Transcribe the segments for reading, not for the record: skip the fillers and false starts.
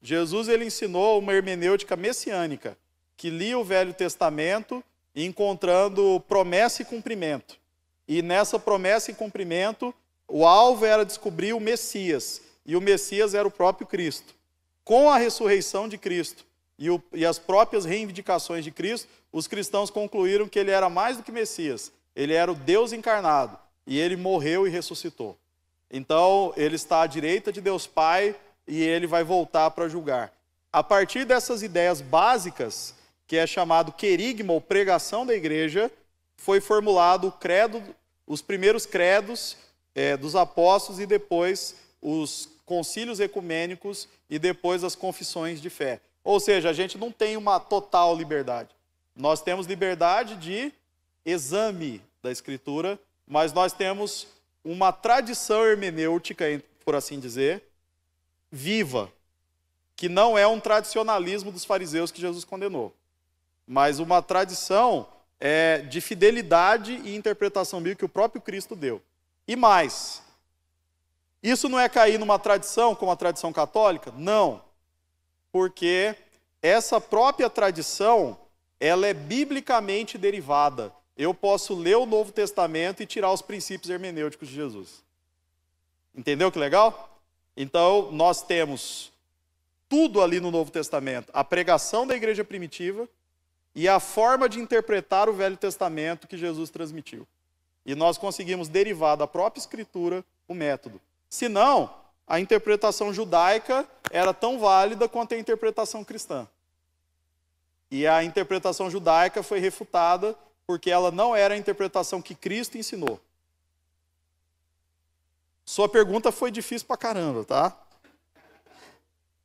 Jesus ele ensinou uma hermenêutica messiânica, que lia o Velho Testamento encontrando promessa e cumprimento. E nessa promessa e cumprimento, o alvo era descobrir o Messias, e o Messias era o próprio Cristo. Com a ressurreição de Cristo e as próprias reivindicações de Cristo, os cristãos concluíram que ele era mais do que Messias, ele era o Deus encarnado, e ele morreu e ressuscitou. Então, ele está à direita de Deus Pai, e ele vai voltar para julgar. A partir dessas ideias básicas, que é chamado querigma, ou pregação da igreja, foi formulado o credo, os primeiros credos dos apóstolos e depois os concílios ecumênicos e depois as confissões de fé. Ou seja, a gente não tem uma total liberdade. Nós temos liberdade de exame da Escritura, mas nós temos uma tradição hermenêutica, por assim dizer, viva, que não é um tradicionalismo dos fariseus que Jesus condenou, mas uma tradição de fidelidade e interpretação bíblica que o próprio Cristo deu. E mais, isso não é cair numa tradição como a tradição católica? Não, porque essa própria tradição, ela é biblicamente derivada. Eu posso ler o Novo Testamento e tirar os princípios hermenêuticos de Jesus. Entendeu que legal? Então, nós temos tudo ali no Novo Testamento. A pregação da igreja primitiva e a forma de interpretar o Velho Testamento que Jesus transmitiu. E nós conseguimos derivar da própria Escritura o método. Senão, a interpretação judaica era tão válida quanto a interpretação cristã. E a interpretação judaica foi refutada porque ela não era a interpretação que Cristo ensinou. Sua pergunta foi difícil pra caramba, tá?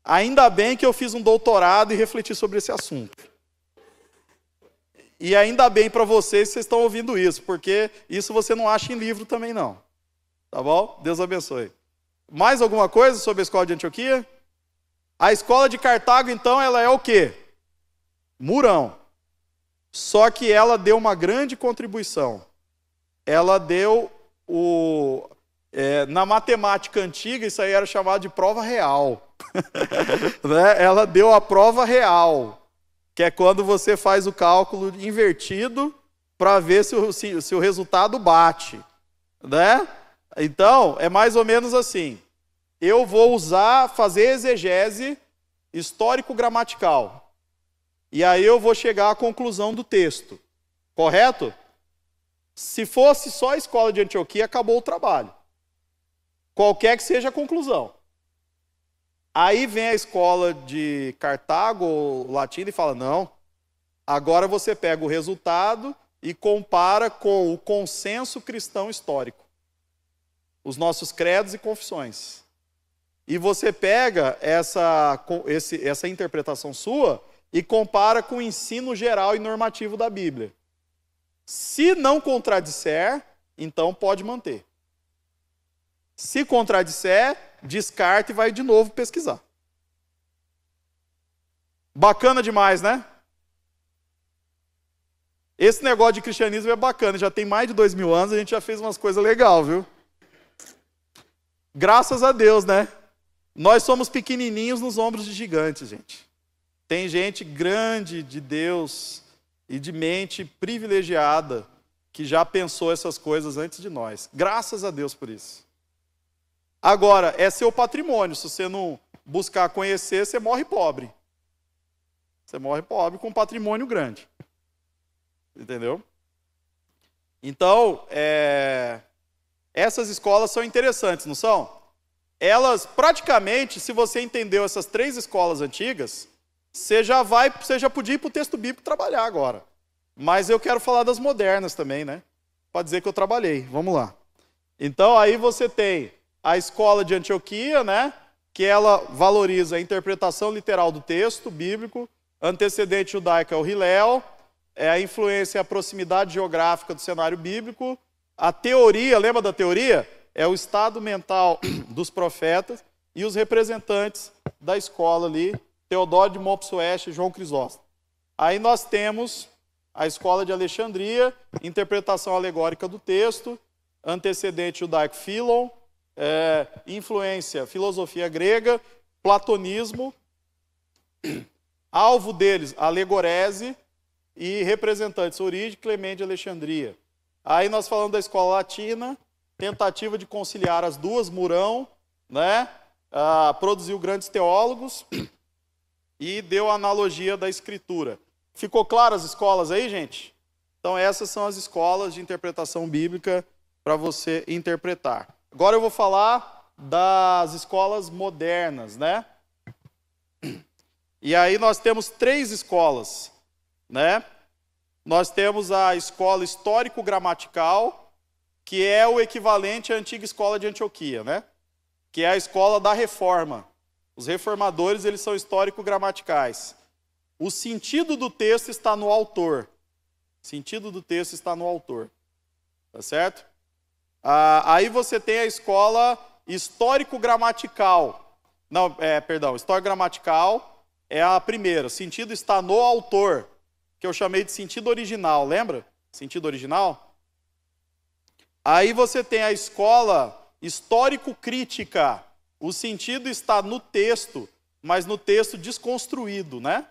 Ainda bem que eu fiz um doutorado e refleti sobre esse assunto. E ainda bem para vocês que vocês estão ouvindo isso, porque isso você não acha em livro também não. Tá bom? Deus abençoe. Mais alguma coisa sobre a escola de Antioquia? A escola de Cartago, então, ela é o quê? Murão. Só que ela deu uma grande contribuição. Ela deu na matemática antiga, isso aí era chamado de prova real. Né? Ela deu a prova real, que é quando você faz o cálculo invertido para ver se o resultado bate. Né? Então, é mais ou menos assim. Eu vou fazer exegese histórico-gramatical. E aí eu vou chegar à conclusão do texto. Correto? Se fosse só a escola de Antioquia, acabou o trabalho. Qualquer que seja a conclusão. Aí vem a escola de Cartago, ou latina, e fala, não, agora você pega o resultado e compara com o consenso cristão histórico. Os nossos credos e confissões. E você pega essa interpretação sua e compara com o ensino geral e normativo da Bíblia. Se não contradisser, então pode manter. Se contradisser, descarta e vai de novo pesquisar. Bacana demais, né? Esse negócio de cristianismo é bacana, já tem mais de 2000 anos, a gente já fez umas coisas legais, viu? Graças a Deus, né? Nós somos pequenininhos nos ombros de gigantes, gente. Tem gente grande de Deus e de mente privilegiada que já pensou essas coisas antes de nós. Graças a Deus por isso. Agora, é seu patrimônio. Se você não buscar conhecer, você morre pobre. Você morre pobre com um patrimônio grande. Entendeu? Então, essas escolas são interessantes, não são? Elas, praticamente, se você entendeu essas 3 escolas antigas, você já podia ir para o texto bíblico trabalhar agora. Mas eu quero falar das modernas também, né? Pode dizer que eu trabalhei. Vamos lá. Então, aí você tem a escola de Antioquia, né? Que ela valoriza a interpretação literal do texto bíblico, antecedente judaico é o Hillel, a influência e a proximidade geográfica do cenário bíblico, a teoria, lembra da teoria? É o estado mental dos profetas e os representantes da escola ali, Teodoro de Mopsueste e João Crisóstomo. Aí nós temos a escola de Alexandria, interpretação alegórica do texto, antecedente judaico Philon, influência filosofia grega, platonismo Alvo deles, alegorese e representantes, Orígenes, Clemente de Alexandria. Aí nós falamos da escola latina, tentativa de conciliar as duas, Murão, né? Produziu grandes teólogos e deu a analogia da escritura. Ficou claro as escolas aí, gente? Então essas são as escolas de interpretação bíblica para você interpretar. Agora eu vou falar das escolas modernas, né? E aí nós temos 3 escolas, né? Nós temos a escola histórico-gramatical, que é o equivalente à antiga escola de Antioquia, né? Que é a escola da reforma. Os reformadores, eles são histórico-gramaticais. O sentido do texto está no autor. O sentido do texto está no autor. Tá certo? Aí você tem a escola histórico-gramatical. Não, histórico-gramatical é a primeira. O sentido está no autor, que eu chamei de sentido original, lembra? Sentido original? Aí você tem a escola histórico-crítica. O sentido está no texto, mas no texto desconstruído, né?